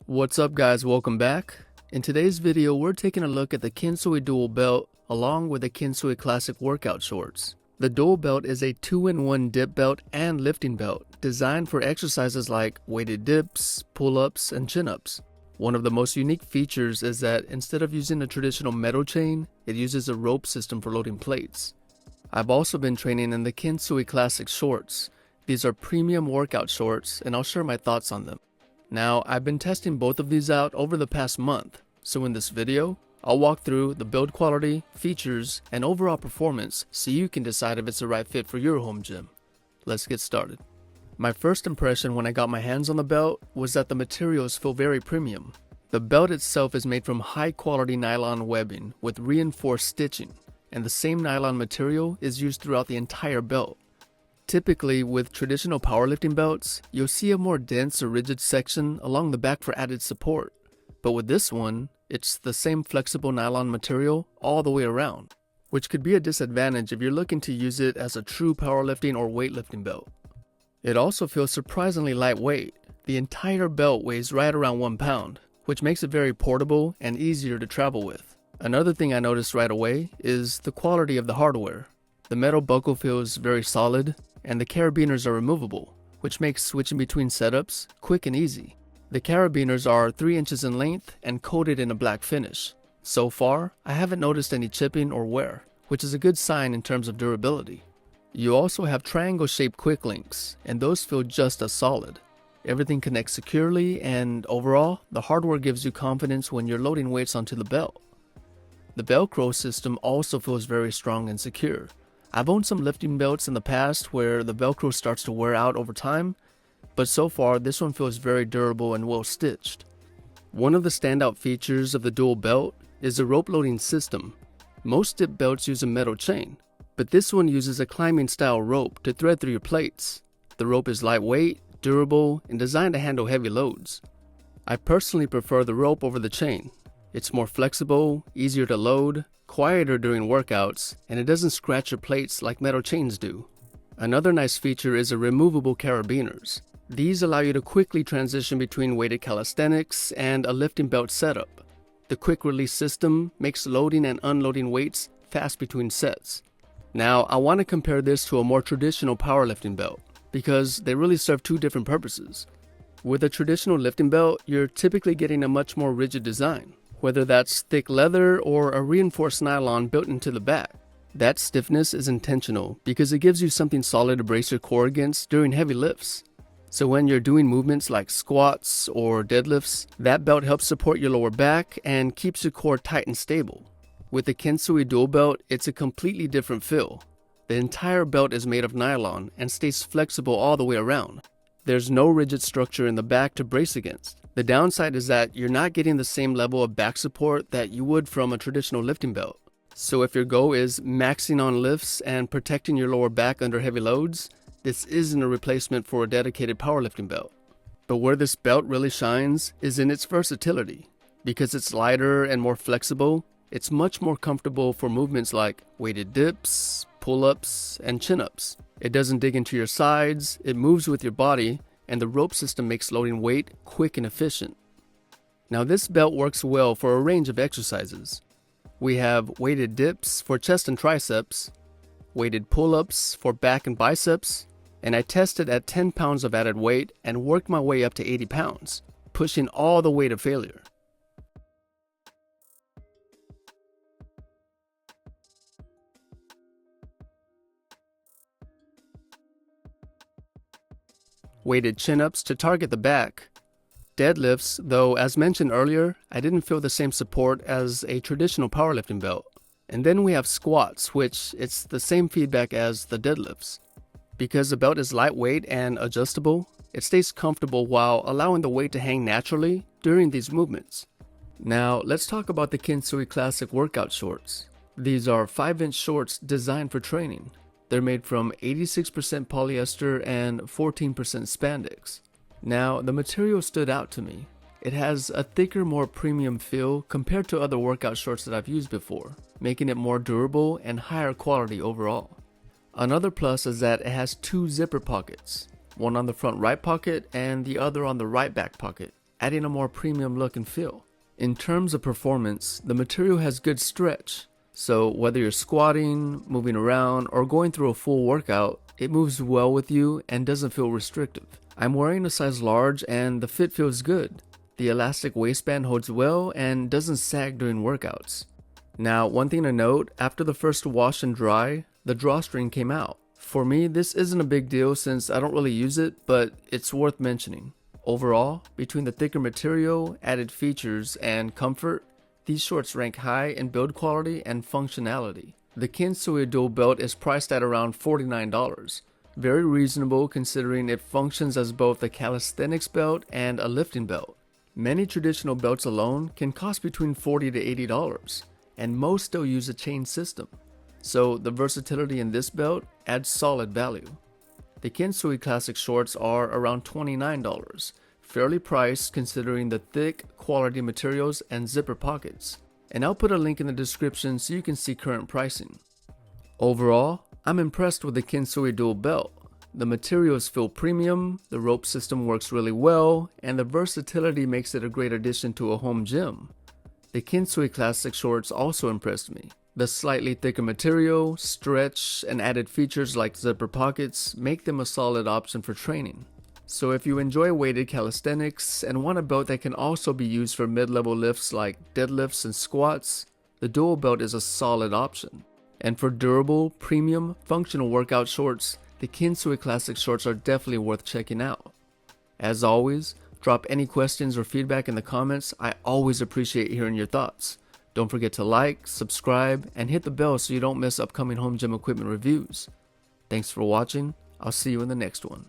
What's up guys, welcome back. In today's video, we're taking a look at the Kensui Dual Belt along with the Kensui Classic Workout Shorts. The Dual Belt is a 2-in-1 dip belt and lifting belt designed for exercises like weighted dips, pull-ups, and chin-ups. One of the most unique features is that instead of using a traditional metal chain, it uses a rope system for loading plates. I've also been training in the Kensui Classic Shorts. These are premium workout shorts, and I'll share my thoughts on them. Now, I've been testing both of these out over the past month, so in this video, I'll walk through the build quality, features, and overall performance so you can decide if it's the right fit for your home gym. Let's get started. My first impression when I got my hands on the belt was that the materials feel very premium. The belt itself is made from high-quality nylon webbing with reinforced stitching, and the same nylon material is used throughout the entire belt. Typically, with traditional powerlifting belts, you'll see a more dense or rigid section along the back for added support. But with this one, it's the same flexible nylon material all the way around, which could be a disadvantage if you're looking to use it as a true powerlifting or weightlifting belt. It also feels surprisingly lightweight. The entire belt weighs right around 1 pound, which makes it very portable and easier to travel with. Another thing I noticed right away is the quality of the hardware. The metal buckle feels very solid, and the carabiners are removable, which makes switching between setups quick and easy. The carabiners are 3 inches in length and coated in a black finish. So far, I haven't noticed any chipping or wear, which is a good sign in terms of durability. You also have triangle-shaped quick links, and those feel just as solid. Everything connects securely, and overall, the hardware gives you confidence when you're loading weights onto the belt. The Velcro system also feels very strong and secure. I've owned some lifting belts in the past where the Velcro starts to wear out over time, but so far this one feels very durable and well stitched. One of the standout features of the dual belt is the rope loading system. Most dip belts use a metal chain, but this one uses a climbing style rope to thread through your plates. The rope is lightweight, durable, and designed to handle heavy loads. I personally prefer the rope over the chain. It's more flexible, easier to load, quieter during workouts, and it doesn't scratch your plates like metal chains do. Another nice feature is the removable carabiners. These allow you to quickly transition between weighted calisthenics and a lifting belt setup. The quick release system makes loading and unloading weights fast between sets. Now, I want to compare this to a more traditional powerlifting belt because they really serve two different purposes. With a traditional lifting belt, you're typically getting a much more rigid design, whether that's thick leather or a reinforced nylon built into the back. That stiffness is intentional because it gives you something solid to brace your core against during heavy lifts. So when you're doing movements like squats or deadlifts, that belt helps support your lower back and keeps your core tight and stable. With the Kensui Dual Belt, it's a completely different feel. The entire belt is made of nylon and stays flexible all the way around. There's no rigid structure in the back to brace against. The downside is that you're not getting the same level of back support that you would from a traditional lifting belt. So if your goal is maxing on lifts and protecting your lower back under heavy loads, this isn't a replacement for a dedicated powerlifting belt. But where this belt really shines is in its versatility. Because it's lighter and more flexible, it's much more comfortable for movements like weighted dips, pull-ups, and chin-ups. It doesn't dig into your sides, it moves with your body, and the rope system makes loading weight quick and efficient. Now this belt works well for a range of exercises. We have weighted dips for chest and triceps, weighted pull-ups for back and biceps, and I tested at 10 pounds of added weight and worked my way up to 80 pounds, pushing all the way to failure. Weighted chin-ups to target the back. Deadlifts, though as mentioned earlier, I didn't feel the same support as a traditional powerlifting belt. And then we have squats, which it's the same feedback as the deadlifts. Because the belt is lightweight and adjustable, it stays comfortable while allowing the weight to hang naturally during these movements. Now, let's talk about the Kensui Classic Workout Shorts. These are 5-inch shorts designed for training. They're made from 86% polyester and 14% spandex. Now, the material stood out to me. It has a thicker, more premium feel compared to other workout shorts that I've used before, making it more durable and higher quality overall. Another plus is that it has 2 zipper pockets, one on the front right pocket and the other on the right back pocket. adding a more premium look and feel. In terms of performance, the material has good stretch, so whether you're squatting, moving around, or going through a full workout, it moves well with you and doesn't feel restrictive. I'm wearing a size large and the fit feels good. The elastic waistband holds well and doesn't sag during workouts. Now, one thing to note, after the first wash and dry, the drawstring came out. For me, this isn't a big deal since I don't really use it, but it's worth mentioning. Overall, between the thicker material, added features, and comfort, these shorts rank high in build quality and functionality. The Kensui dual belt is priced at around $49. Very reasonable considering it functions as both a calisthenics belt and a lifting belt. Many traditional belts alone can cost between $40 to $80, and most still use a chain system. So the versatility in this belt adds solid value. The Kensui Classic shorts are around $29, fairly priced considering the thick, quality materials and zipper pockets. And I'll put a link in the description so you can see current pricing. Overall, I'm impressed with the Kensui dual belt. The materials feel premium, the rope system works really well, and the versatility makes it a great addition to a home gym. The Kensui Classic shorts also impressed me. The slightly thicker material, stretch, and added features like zipper pockets make them a solid option for training. So if you enjoy weighted calisthenics and want a belt that can also be used for mid-level lifts like deadlifts and squats, the dual belt is a solid option. And for durable, premium, functional workout shorts, the Kensui Classic shorts are definitely worth checking out. As always, drop any questions or feedback in the comments. I always appreciate hearing your thoughts. Don't forget to like, subscribe, and hit the bell so you don't miss upcoming home gym equipment reviews. Thanks for watching. I'll see you in the next one.